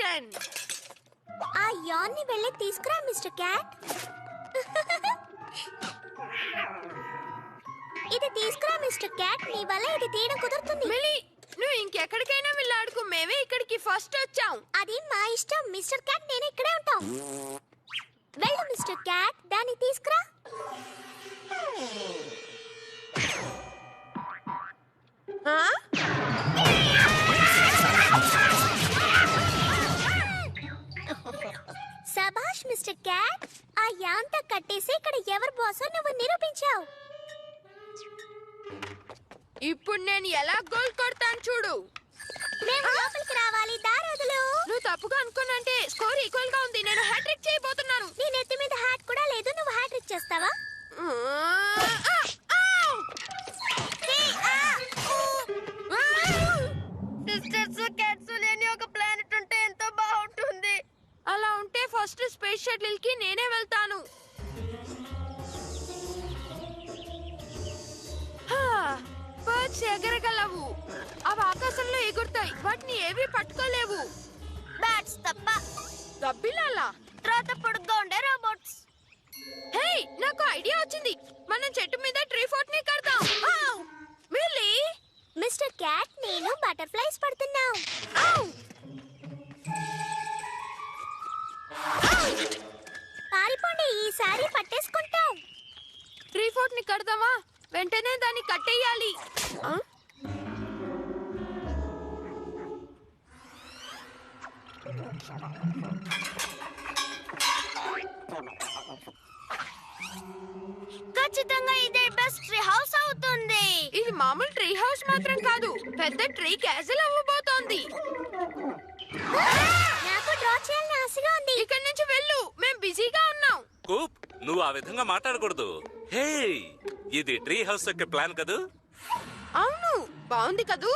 An. ఆ an ని వెళ్ళి తీసుకురా మిస్టర్ క్యాట్. ఇది తీసుకురా మిస్టర్ క్యాట్. నీ వల్ల ఇది తీయడం కుదురుతుంది. మిలి, నువ్వు ఇంకెక్కడికైనా వెళ్ళాడుకో. మేమే ఇక్కడికి ఫస్ట్ వచ్చాం. అది మా ఇష్టం మిస్టర్ క్యాట్. నేను ఇక్కడే ఉంటాం. వెళ్ళు మిస్టర్ క్యాట్, దాన్ని తీసుకురా. సబాష్ మిస్టర్ క్యాట్. ఆ యాంతా కట్టేసి ఇక్కడ ఎవరు బాసో నువ్వు నిరూపించావు. ఇప్పుడు నేను ఎలా గోల్ కొడతాను చూడు. మేము లోపలికి రావాలి. దారదులు. నువ్వు తప్పుగా అనుకోనంటే స్కోర్ ఈక్వల్ గా ఉంది. నేను హ్యాట్రిక్ చేయబోతున్నాను. నీ నెత్తి మీద హ్యాట్ కూడా లేదు. నువ్వు హ్యాట్రిక్ చేస్తావా? సిస్టర్స్ క్యాట్స్ లేని ఒక ప్లానెట్ ఉంటే ఎంతో బాగుంటుంది. అలా ఉంటే ఫస్ట్ స్పేస్ షటిల్ కి నేనే వెళ్తాను. బర్డ్స్ ఎగరగలవు. అవి ఆకాశంలో ఎగురుతాయి. వాటిని ఏవి పట్టుకోలేవు. బ్యాట్స్ తప్ప. గబ్బిలాలా? తర్వాత పొడుగ్గా ఉండే రోబోట్స్. హే, నాకు ఐడియా వచ్చింది. మనం చెట్టు మీద ట్రీ ఫోర్ట్ ని కడదాం. మిల్లీ, మిస్టర్ క్యాట్, నేను బటర్ఫ్లైస్ పడుతున్నాం. పారిపోండి, ఈసారి పట్టేసుకుంటాం. ట్రీ ఫోర్ట్ ని కడదామా? వెంటనే దాన్ని కట్టేయాలి. ఖచ్చితంగా ఇదే బెస్ట్ ట్రీ హౌస్ అవుతుంది. ఇది మామూలు ట్రీ హౌస్ మాత్రం కాదు, పెద్ద ట్రీ క్యాసిల్ అవ్వబోతోంది. నాకు డ్రా చేయాలని ఆశగా ఉంది. ఇక్కడి నుంచి వెళ్ళు, మేం బిజీగా ఉన్నాం. కూప్, నువ్వు ఆ విధంగా మాట్లాడకూడదు. హే, ఇది ట్రీ హౌస్ యొక్క ప్లాన్ కదూ? అవును, బాగుంది కదూ.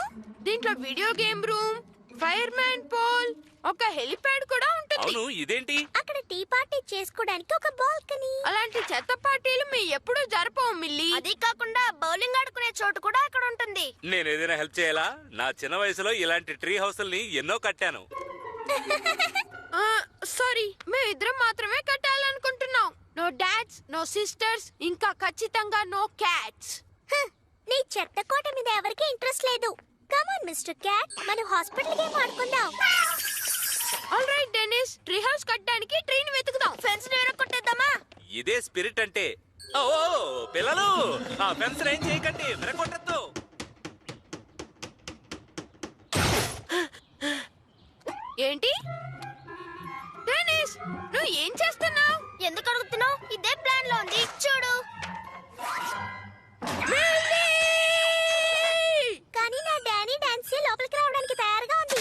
దీంట్లో video game room, fireman pole, ఒక హెలిప్యాడ్ కూడా ఉంటుంది. అవును, ఇదేంటి? అక్కడ టీ పార్టీ చేసుకోవడానికి ఒక బాల్కనీ. అలాంటి చెత్త పార్టీలు మీ ఎప్పుడూ జరపవు మిల్లీ. అది కాకుండా బౌలింగ్ ఆడుకునే చోటు కూడా అక్కడ ఉంటుంది. నేను ఏదైనా హెల్ప్ చేయాలా? నా చిన్న వయసులో ఇలాంటి ట్రీ హౌస్ల్ని ఎన్నో కట్టాను. సారీ, మేమిద్దరం మాత్రమే కట్టాలనుకుంటున్నాం. నో డాడ్స్, నో సిస్టర్స్, ఇంకా ఖచ్చితంగా నో క్యాట్స్. నీ చెత్త కోట మీద ఎవరికి ఇంట్రెస్ట్ లేదు. కమ్ ఆన్ మిస్టర్ క్యాట్, మనం హాస్పిటల్ గేమ్ ఆడుకుందాం. All right Denis, tree house కట్టడానికి ట్రీని వెతుకుదాం. ఫెన్స్ విరగొట్టేద్దామా? ఇదే స్పిరిట్ అంటే. ఓ పిల్లలు, ఆ ఫెన్స్ ఏం చేయకండి, విరగొట్టద్దు. ఏంటి డెనిస్, నువ్వు ఏం చేస్తున్నావు? ఎందుకు అడుగుతున్నావు? ఇదే ప్లాన్ లో ఉంది, చూడు. కానీ నా డానీ డాన్సీ లోపలికి రావడానికి తయారుగా ఉంది.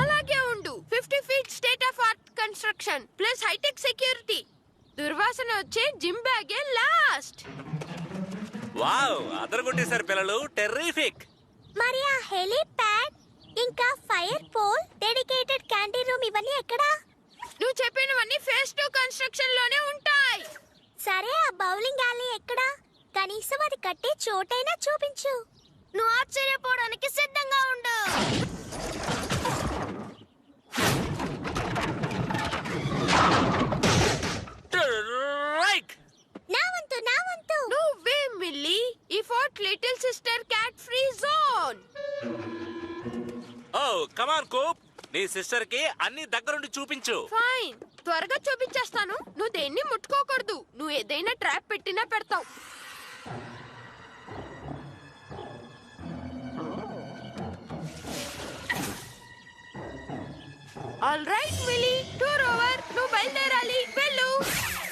అలాగే ఉండు. 50 feet state of art construction plus high tech security. దుర్వాసన వచ్చే జిమ్ బ్యాగే లాస్ట్. వావ్, అదరగొట్టేశారు పిల్లలు, టెర్రిఫిక్. మరి ఆ హెలీప్యాడ్, ఇంకా fire pole, dedicated canteen room ఇవన్నీ ఎక్కడా? నువ్వు చెప్పినవన్నీ ఫేజ్ 2 కన్స్ట్రక్షన్ లోనే ఉంటాయి. సరే, ఆ బౌలింగ్ alley ఎక్కడా? కనీసం అది కట్టే చోటైనా చూపించు. నువ్వు ఆశ్చర్యపోవడానికి సిద్ధంగా ఉండు. నా వంతు, నా వంతు. నువ్వే మిల్లీ, ఈ fort little sister cat free zone. Oh come on coop, నీ సిస్టర్ కి అన్ని దగ్గరుండి చూపించు. ఫైన్, త్వరగా చూపించేస్తాను. నువ్వు దేన్ని ముట్టుకోకూడదు. నువ్వు ఏదైనా ట్రాప్ పెట్టినా పెడతావు. All right milli, tour over. నువ్వు బయలుదేరాలి, వెళ్ళు.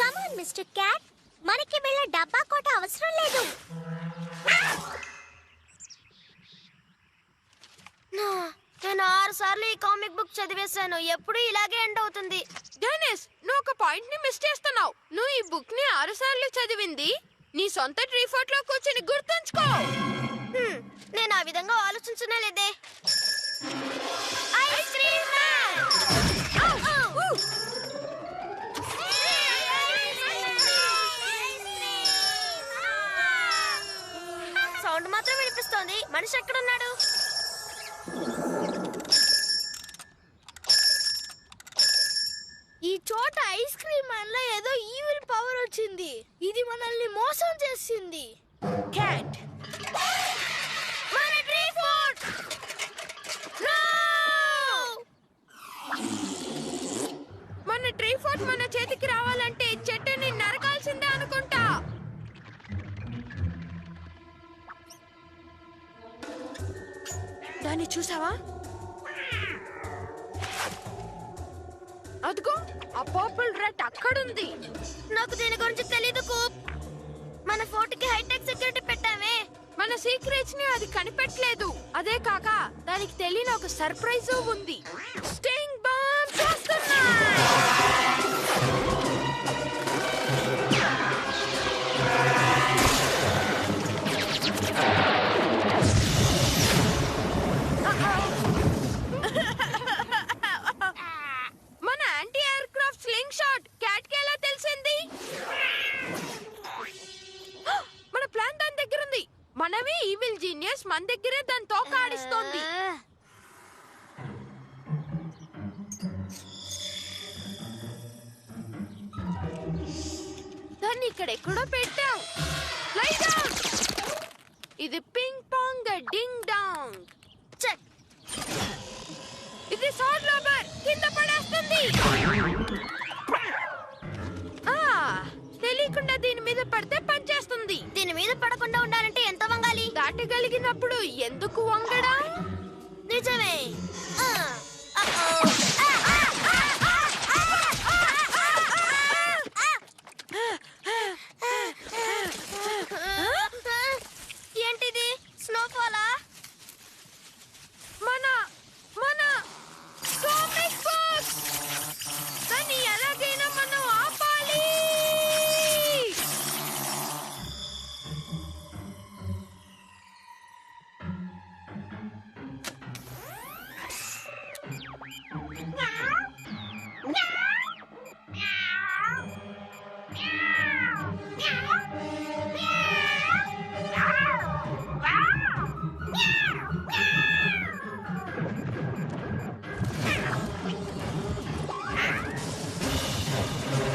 కమ్ ఆన్ మిస్టర్ క్యాట్, మనకి వెళ్ళే డబ్బా కోట అవసరం లేదు. నేను 6 సార్లు ఈ కామిక్ బుక్ చదివేశాను. ఎప్పుడు ఇలాగే ఎండ్ అవుతుంది. డెనిస్, నువ్వు ఒక పాయింట్ ని మిస్ చేస్తున్నావు. నువ్వు ఈ బుక్ ని 6 సార్లు చదివింది నీ సొంత ట్రీ ఫోర్ట్ లో కూర్చొని గుర్తుంచుకో. నేను ఆ విధంగా ఆలోచించనే లేదే. Ice cream man! సౌండ్ మాత్రం వినిపిస్తోంది. మనిషి ఎక్కడున్నాడు? ఈ చోట ఐస్ క్రీమ్ మ్యాన్ లో ఏదో ఈవిల్ పవర్ వచ్చింది. ఇది మనల్ని మోసం చేసింది. క్యాట్, మన ట్రీ ఫోర్ట్! మన ట్రీ ఫోర్ట్ మన చేతికి రావాలంటే చెట్టుని నరకాల్సిందే అనుకుంటా. దాన్ని చూసావా? అదిగో ఆ పర్పుల్ రెడ్ అక్కడుంది. నాకు దీని గురించి తెలీదు కూప్. మన ఫోర్ట్ కి హైటెక్ సెక్యూరిటీ పెట్టామే. మన సీక్రెట్స్ ని అది కనిపెట్టలేదు. అదే కాక దానికి తెలియని ఒక సర్ప్రైజ్ ఉంది. స్టింగ్ బాంబ్స్ వస్తున్నాయి. మన anti aircraft sling shot cat కి ఎలా తెలిసింది? మన ప్లాన్ దాని దగ్గర ఉంది. మనమే ఈవిల్ జీనియస్, మన దగ్గరే దాని తోక ఆడిస్తోంది. దాన్ని ఇక్కడ ఎక్కడో పెట్టావు. Lie down. ఇది ping pong ding dong. Check. ఇది సాడ్ లోబర్ కింద పడేస్తుంది. తెలియకుండా దీని మీద పడితే పనిచేస్తుంది. దీని మీద పడకుండా ఉండాలంటే ఎంత వంగాలి? దాటగలిగినప్పుడు ఎందుకు వంగడం? నిజమే. ఏంటిది? స్నోఫాలా? మన మన కామిక్ బుక్. దాన్ని ఎలాగైనా మనం ఆపాలి.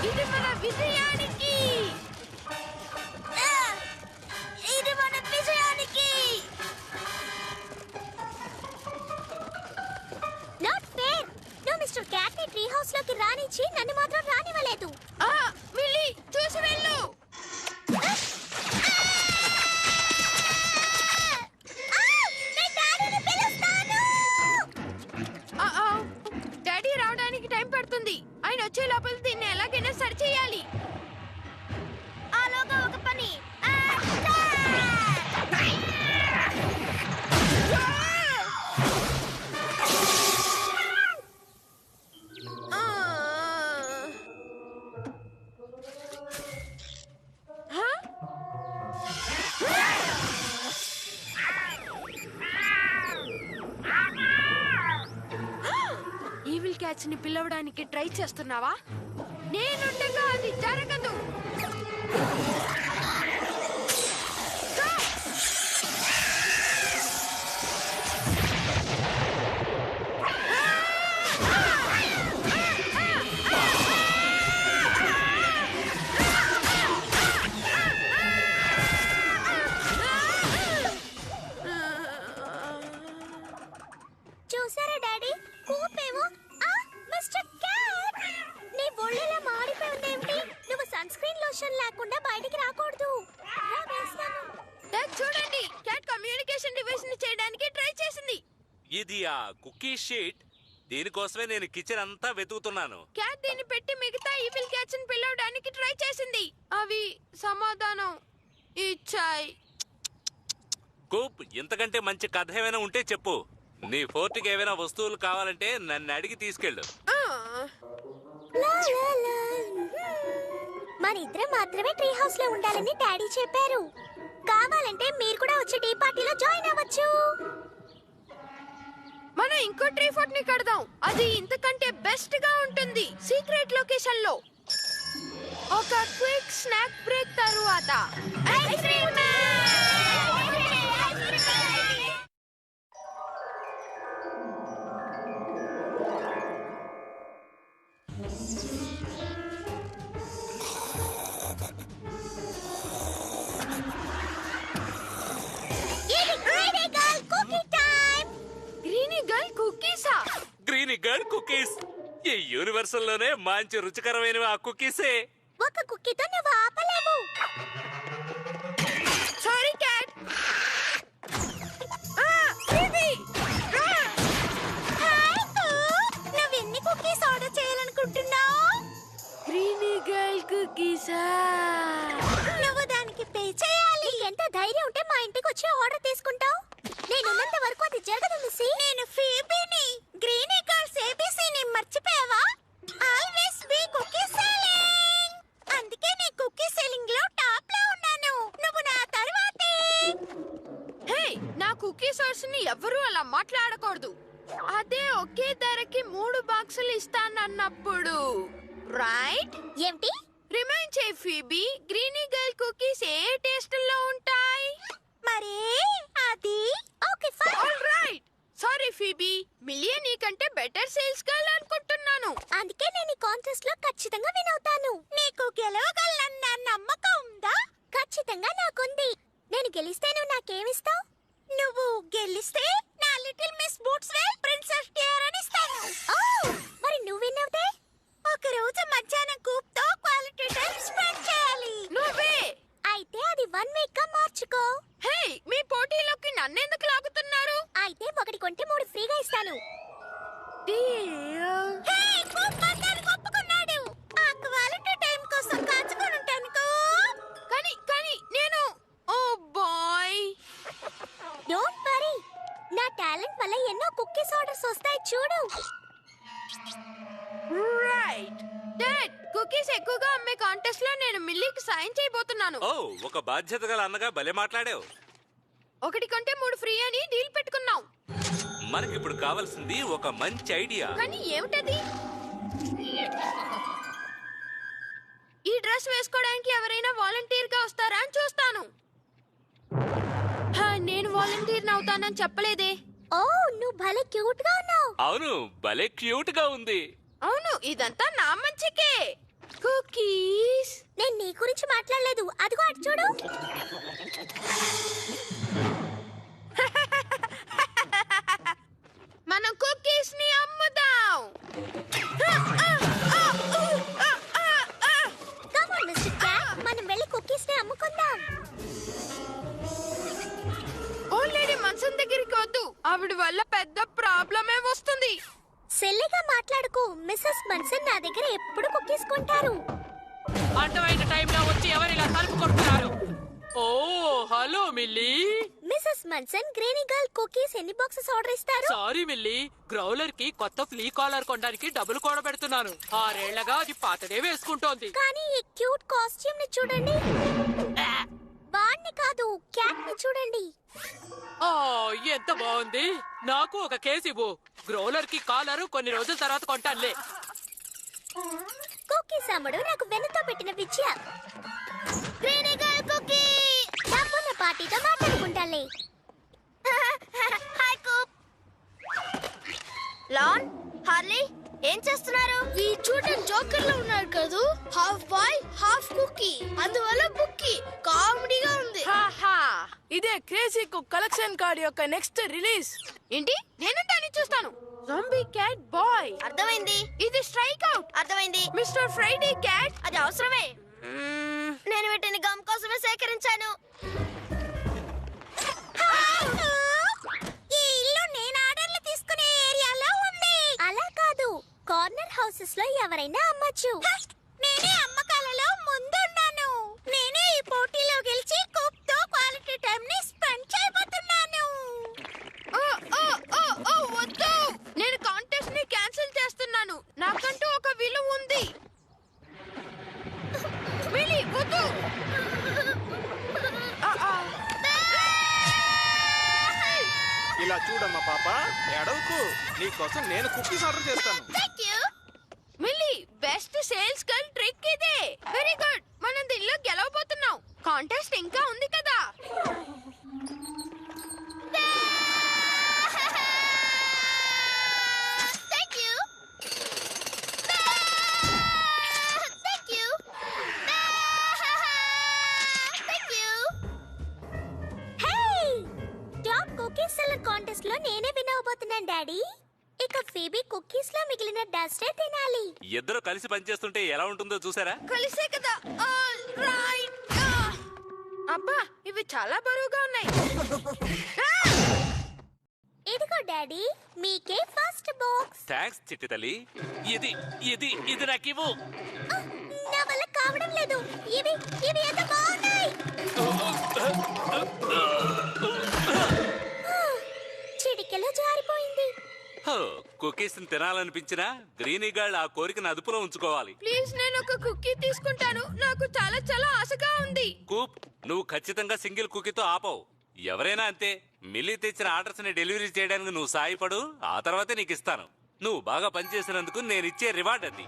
ఇది మన విజయానికి. ఇది మన విజయానికి. Not fair. నువ్వు మిస్టర్ క్యాట్ ని ట్రీ హౌస్ లోకి రానిచ్చి నన్ను మాత్రం రానివ్వలేదు. మిల్లీ, చూసి వెళ్ళు. డాడీ రావడానికి టైం పడుతుంది. ఆయన వచ్చే లోపల దీన్ని ఎలాగైనా సరి చేయాలి. ఆలోగా ఒక పని. ఈవిల్ క్యాచ్ ని పిలవడానికి ట్రై చేస్తున్నావా? నేనుండగా అది జరగదు. చూసారా డాడీ? కూపేమో మిస్టర్ క్యాట్ నీ ఒళ్ళెలా మాడిపోయి ఉందేమిటి? నువ్వు సన్ స్క్రీన్ లోషన్ లేకుండా బయటికి రాకూడదు. చూడండి, క్యాట్ కమ్యూనికేషన్ డివైస్ ని చేయడానికి ట్రై చేసింది. ఇది ఆ కుకీ షీట్. దీనికోసమే నేను కిచెన్ అంతా వెతుకుతున్నాను. క్యాట్ దీన్ని పెట్టి మిగతా ఈవిల్ క్యాట్స్ ని పిలవడానికి ట్రై చేసింది. అవి సమాధానం ఇచ్చాయి. కూప్, ఇంతకంటే మంచి కథ ఏమైనా ఉంటే చెప్పు. నీ ఫోర్ట్కి ఏమైనా వస్తువులు కావాలంటే నన్ను అడిగి తీసుకెళ్ళు. మన ఇద్దరం మాత్రమే ట్రీ హౌస్ లో ఉండాలని డాడీ చెప్పారు. కావాలంటే మీరు కూడా వచ్చి టీ పార్టీలో జాయిన్ అవ్వచ్చు. మనం ఇంకో ట్రీ ఫోర్ట్ ని కడదాం. అది ఇంతకంటే బెస్ట్ గా ఉంటుంది. సీక్రెట్ లొకేషన్ లో ఒక క్విక్ స్నాక్ బ్రేక్ తరువాత ఐస్ క్రీమ్ గ్రీనీ గర్ల్ కుకీసా? గ్రీనీ గర్ల్ కుకీస్ ఈ యూనివర్సల్ లోనే మంచి రుచికరమైనవి ఆ కుకీసే. ఒక కుక్కీతో నువ్వు ఆపలేవు. Sorry cat. నువ్వెన్ని కుకీస్ ఆర్డర్ చేయాలనుకుంటున్నావు? గ్రీనీ గర్ల్ కుకీసా? నువ్వు దానికి పే చేయాలి. ఎంత ధైర్యం ఉంటే మా ఇంటికి వచ్చి ఆర్డర్ తీసుకుంటావు? నేనున్నంత వరకు అది జరగదు మిస్సీ. నేను ఫీబీని. గ్రీనీ గర్ల్స్ ఏబీసీని మర్చిపోయావా? Always be cookie selling. అందుకే నీ కుకీ సెల్లింగ్ లో టాప్ లో ఉన్నాను. నువ్వు నా తర్వాతే. హే, నా కుకీ సోర్స్ ని ఎవరు అలా మాట్లాడకూడదు. అదే ఒకే ధరకి 3 బాక్సులు ఇస్తానన్నప్పుడు రైట్? ఏంటి? రిమైండ్ చేయి ఫీబీ, గ్రీనీ గర్ల్ కుకీస్ ఏ టేస్ట్ లో ఉంటాయి? మరే అది okay fine. All right. Sorry Phoebe, million నీకంటే బెటర్ సేల్స్ గర్ల్ అనుకుంటున్నాను. అందుకే నేను ఈ కాంటెస్ట్ లో ఖచ్చితంగా విన్ అవుతాను. నీకు గెలవగలనన్న నమ్మకం ఉందా? ఖచ్చితంగా నాకుంది. నేను గెలిస్తే నువ్వు నాకేమిస్తావు? నువ్వు గెలిస్తే నా లిటిల్ మిస్ బూట్స్ వేల్ ప్రిన్సెస్ టియర్ అని ఇస్తాను. ఓ, మరి నువ్వు విన్ అవుతే ఒక రోజు మధ్యాహ్నం కూప్ తో క్వాలిటీ టైం స్పెండ్ చేయాలి. నువ్వే. అయితే అది 1 వీక్ గా మార్చుకో. హే, మీ పోటీలోకి నన్నెందుకు లాగుతున్నారు? అయితే ఒకటి కొంటే 3 ఫ్రీగా ఇస్తాను. డీల్. హే, కూప్ మాట్లాడి ఒప్పుకున్నాడు. ఆ క్వాలిటీ టైం కోసం కాచుకొని ఉంటానుకో. కానీ నేను ఓ బాయ్. డోంట్ వరీ, నా టాలెంట్ వల్ల ఎన్నో కుకీస్ ఆర్డర్స్ వస్తాయి చూడు. రైట్. డాడ్, కుకీస్ ఎక్కువగా అమ్మే కాంటెస్ట్ లో నేను మిల్లీకి సాయం చేయబోతున్నాను. ఓ, ఒక బాధ్యత గల అన్నగా భలే మాట్లాడావు. ఒకటి కొంటే 3 ఫ్రీ అని డీల్ పెట్టుకున్నాం. మనకిప్పుడు కావాల్సింది ఒక మంచి ఐడియా. కానీ ఏమిటది? ఈ డ్రెస్ వేసుకోవడానికి ఎవరైనా వాలంటీర్ గా వస్తారా అని చూస్తాను. నేను వాలంటీర్ అవుతానని చెప్పలేదే. ఓ, నువ్వు భలే క్యూట్ గా ఉన్నావు. అవును, భలే క్యూట్ గా ఉంది. అవును, ఇదంతా నా మంచికే. కుకీస్. నేను నీ గురించి మాట్లాడలేదు. అదిగో అటు చూడు. మనం కుకీస్ ని అమ్ముదాం. కమ్ ఆన్ మిస్టర్ క్యాట్, మనం వెళ్ళి కుకీస్ ని అమ్ముకుందాం. ఓల్డ్ లేడీ మన్సన్ దగ్గరికి వద్దు. ఆవిడ వల్ల పెద్ద ప్రాబ్లమే వస్తుంది. సిల్లీగా మాట్లాడుకో. మిస్సెస్ మన్సన్ నా దగ్గర ఎప్పుడు కుకీస్ కొంటారు. అడ్డమైన టైంలో వచ్చి ఎవరిలా తలుపు కొడుతున్నారు? Oh, hello Millie. Mrs Munson, greenie girl cookies ఎన్ని బాక్సెస్ ఆర్డర్ ఇస్తారు? సారీ మిల్లీ, గ్రౌలర్ కి కొత్త ఫ్లీ కాలర్ కొనడానికి డబ్బులు కూడబెడుతున్నాను. 6 ఏళ్లగా అది పాతదే వేసుకుంటోంది. కానీ ఈ క్యూట్ కాస్ట్యూమ్ ని చూడండి. వాణ్ణి కాదు, క్యాట్ ని చూడండి. ఆ, ఎంత బాగుంది. నాకు ఒక కేసు ఇవ్వు. గ్రౌలర్ కి కాలర్ కొన్ని రోజుల తర్వాత కొంటానులే. కుకీస్ అమ్మడు నాకు వెన్నతో పెట్టిన విద్య. గ్రీనీ గర్ల్ కుకీ డబ్బున్న పార్టీతో మాట్లాడుకుంటాలే. హాయ్ కూప్. లాన్, హార్లీ, ఏం చేస్తున్నారు? ఈ చూడని జోకర్ లో ఉన్నాడు కదూ. హాఫ్ బాయ్ హాఫ్ కుకీ, అందువల్ల బుక్కీ కామెడీగా ఉంది. హాహా. ఇదే క్రేజీ కుక్ కలెక్షన్ కార్డ్ యొక్క నెక్స్ట్ రిలీజ్. ఏంటి? నేను దాన్ని చూస్తాను. జంబీ క్యాట్ బాయ్. అర్థమైంది. ఇది స్ట్రైక్ అవుట్. అర్థమైంది. Mister Friday cat. అది అవసరమే. నేను వీటిని గమ్ కోసమే సేకరించాను. ఈ ఇల్లు నేను ఆర్డర్లు తీసుకునే ఏరియాలో ఉంది. అలా కాదు, కార్నర్ హౌసెస్ లో ఎవరైనా అమ్మచ్చు. నేనే అమ్మకాలలో ముందున్నాను. నేనే ఈ పోటీలో గెలిచి కుక్ తో క్వాలిటీ టైం ని స్పెండ్ చేయబోతున్నాను. ఓ ఓ ఓ ఓ చూడమ్మా పాప, ఎడవకు. నీకోసం నేను కుకీస్ ఆర్డర్ చేస్తాను. Millie best sales girl trick ఇదే. Very good. మనం దీనిలో గెలవబోతున్నాం. కాంటెస్ట్ ఇంకా ఉంది కదా. కుకీస్ సెల్లర్ కాంటెస్ట్ లో నేనే విన్ అవబోతున్నాను డాడీ. ఇక ఫీబీ కుకీస్ లో మిగిలిన డస్టే తినాలి. ఇద్దరు కలిసి పనిచేస్తుంటే ఎలా ఉంటుందో చూసారా? కలిసే కదా. రైట్. అబ్బా ఇవి చాలా బరువుగా ఉన్నాయి. ఇదిగో డాడీ, మీకే ఫస్ట్ బాక్స్. థ్యాంక్స్ చిట్టి తల్లి. ఇది ఇది ఇది నాకు ఇవ్వు. నా వల్ల కావడం లేదు. ఇవి ఇవి ఎంత బాగున్నాయి. చిటికెలో జారిపోయింది. కుకీస్ తినాలనిపించినా గ్రీనీ గర్ల్ ఆ కోరికను అదుపులో ఉంచుకోవాలి. ప్లీజ్ నేను ఒక కుకీ తీసుకుంటాను. నాకు చాలా చాలా ఆశగా ఉంది. కూప్, నువ్వు ఖచ్చితంగా సింగిల్ కుకీతో ఆపవు. ఎవరైనా అంతే. మిల్లీ తెచ్చిన ఆర్డర్స్ ని డెలివరీ చేయడానికి నువ్వు సాయపడు, ఆ తర్వాతే నీకు ఇస్తాను. నువ్వు బాగా పనిచేసినందుకు నేను ఇచ్చే రివార్డ్ అది.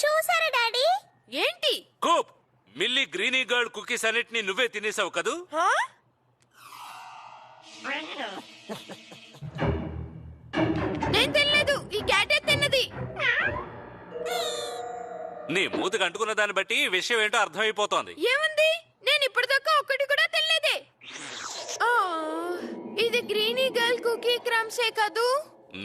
చూసారా డాడీ? ఏంటి? Koop, milli greeny girl cookies అన్నిటిని నువ్వే తినేసావు కదూ? నేను తినలేదు. ఈ క్యాటే తిన్నది. నీ మూతికి అంటుకున్న దాన్ని బట్టి ఈ విషయం ఏంటో అర్థమైపోతోంది. ఏముంది? నేను ఇప్పటిదాకా ఒక్కటి కూడా తినలేదే. ఇది గ్రీనీ గర్ల్ కుకీ క్రమ్సే కదూ?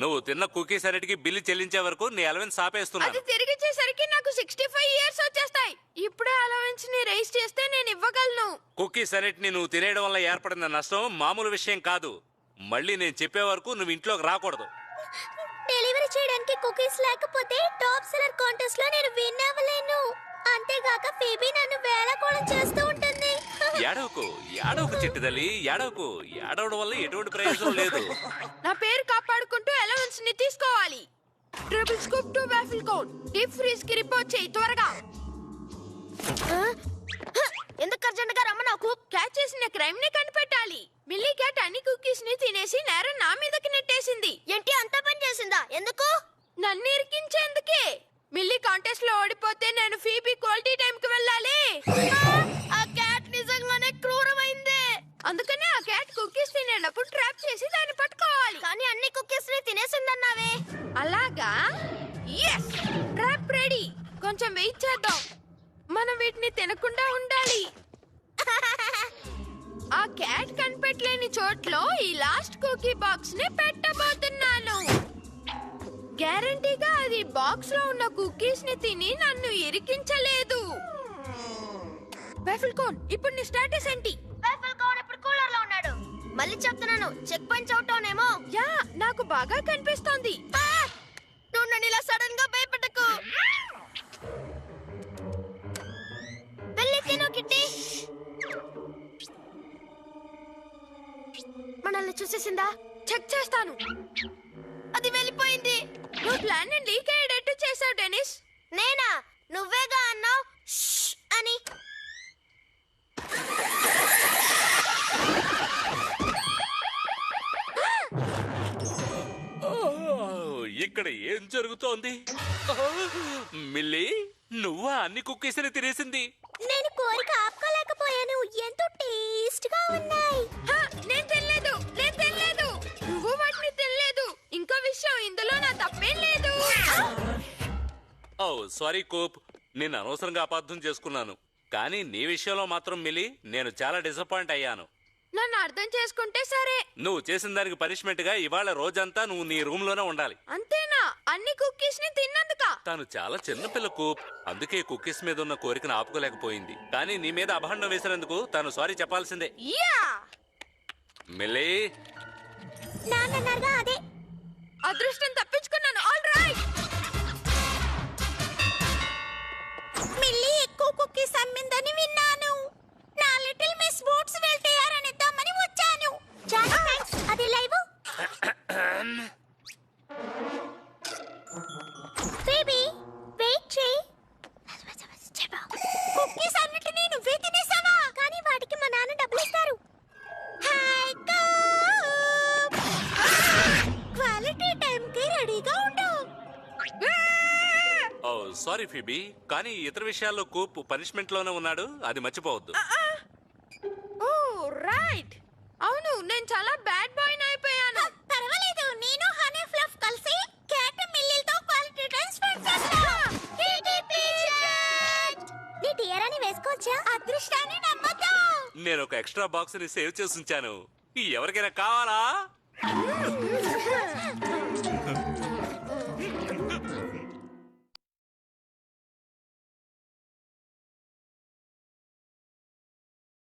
నువ్వు తిన్న కుకీస్ అన్నిటికీ బిల్లు చెల్లించే వరకు నీ అలవెన్స్ ఆపేస్తున్నాను. అది తిరిగి చేసరికి నాకు 65 ఇయర్స్ వచ్చేస్తాయి. ఇప్పుడే అలవెన్స్ ని రైస్ చేస్తే నేను ఇవ్వగలను. కుకీస్ అన్నిటిని నువ్వు తినేయడం వల్ల ఏర్పడిన నష్టం మామూలు విషయం కాదు. మళ్ళీ నేను చెప్పే వరకు నువ్వు ఇంట్లోకి రాకూడదు. డెలివరీ చేయడానికి కుకీస్ లేకపోతే టాప్ సెల్లర్ కాంటెస్ట్ లో నేను విన్ అవ్వలేను. అంతేగాక ఫీబీ నన్ను వేళకోళం చేస్తూ ఉంటుంది. ఏడవకు ఏడవకు చిట్టి తల్లి, ఏడవకు. ఏడవడం వల్ల ఎటువంటి ప్రయోజనం లేదు. నా పేరు కాపాడుకుంటూ అలవెన్స్ ని తీసుకోవాలి. Triple scoop to waffle cone. Deep freeze కి రిపోర్ట్ చేయి త్వరగా. ఎందుకు అర్జెంట్ గా రమ్మన్నావు? క్యాచ్ చేసిన క్రైమ్ ని కనిపెట్టాలి. మిల్లీ క్యాట్ అన్ని కుకీస్ ని తినేసి నేరం నా మీదకి నెట్టేసింది. ఏంటి అంత పని చేసిందా? ఎందుకు? నన్ను ఇరికించేందుకే. మిల్లీ కాంటెస్ట్ లో ఓడిపోతే నేను ఫీబీ క్వాలిటీ టైం కి వెళ్ళాలి. ఆ క్యాట్ నిజంగానే క్రూరమైందే. అందుకనే ఆ క్యాట్ కుకీస్ తినేటప్పుడు ట్రాప్ చేసి దాన్ని పట్టుకోవాలి. కానీ అన్ని కుకీస్ ని తినేసిందన్నావే. అలాగా? yes trap ready. కొంచెం వెయిట్ చేద్దాం. మనం వీటిని తినకుండా ఉండాలి. ఆ క్యాట్ కనిపెట్టలేని చోట్లో ఈ లాస్ట్ కుకీ బాక్స్ ని పెట్టబోతున్నాను. గ్యారంటీగా అది బాక్స్ లో ఉన్న కుకీస్ ని తిని నన్ను ఇరికించలేదు. వాఫిల్ కోన్, ఇప్పుడు నీ స్టేటస్ ఏంటి? వాఫిల్ కోన్ ఇప్పుడు కూలర్ లో ఉన్నాడు. మళ్ళీ చెప్తున్నాను, చెక్ పాయింట్ అవుతానేమో. యా, నాకు బాగా కనిపిస్తోంది. నువ్వు నన్ను ఇలా సడన్ గా భయపెట్టకు. వెళ్ళి తిను కిట్టి. మనల్ని చూసేసిందా? చెక్ చేస్తాను. అది వెళ్ళిపోయింది. నువ్వు ప్లాన్ ని లీక్ అయ్యేటట్టు చేసావు డెనిస్. నేనా? నువ్వేగా అన్నావు అని. ఇక్కడ ఏం జరుగుతోంది? మిల్లీ, నువ్వా అన్ని కుకీస్ని తినేసింది? నేను కోరిక ఆపుకోలేకపోయాను. ఎంతో టేస్ట్ గా ఉన్నాయి. నేను తినలేదు. నువ్వు వాటిని తినలేదు. ఇంకో విషయం, ఇందులో నా తప్పేం లేదు. ఓ సారీ కోప్, నేను అనవసరంగా అపార్థం చేసుకున్నాను. కానీ నీ విషయంలో మాత్రం మిల్లీ, నేను చాలా డిసప్పాయింట్ అయ్యాను. నన్ను అర్థం చేసుకుంటే సరే. నువ్వు చేసిన దానికి పనిష్మెంట్ గా ఇవాళ రోజంతా నువ్వు నీ రూమ్ లోనే ఉండాలి. అంతేనా? అన్ని కుకీస్ ని తిన్నందుక? తను చాలా చిన్న పిల్ల కూప్, అందుకే కుకీస్ మీద ఉన్న కోరికను ఆపుకోలేకపోయింది. కానీ నీ మీద అభాండం వేసినందుకు తను సారీ చెప్పాల్సిందే. యా, మిల్లీ, నాన్నన్నారుగా అదే. అదృష్టం తప్పించుకున్నాను. All right. మిల్లీ ఎక్కువ కుకీస్ అమ్మిందని విన్నాను. నా లిటిల్ మిస్ బూట్స్ వెళ్తే యారనిద్దామని వచ్చాను. చాలా థాంక్స్. అది లైవ్ సారీ ఫిబి, కానీ ఇతర విషయాల్లో కూప్ పనిష్మెంట్ లోనే ఉన్నాడు, అది మర్చిపోవద్దు. ఓ రైట్. అవును, నేను చాలా బ్యాడ్ బాయ్ అయిపోయాను. పర్వాలేదు, నేను హనీ ఫ్లఫ్ కలిసి క్యాట్ మిల్లీతో క్వాలిటీ టైం స్పెండ్ చేస్తాం. నీ టియరాని వేసుకోవచ్చా? అదృష్టాన్ని నమ్మొద్దు. నేను ఒక ఎక్స్ట్రా బాక్స్ ని సేవ్ చేసి ఉంచాను, ఎవరికైనా కావాలా?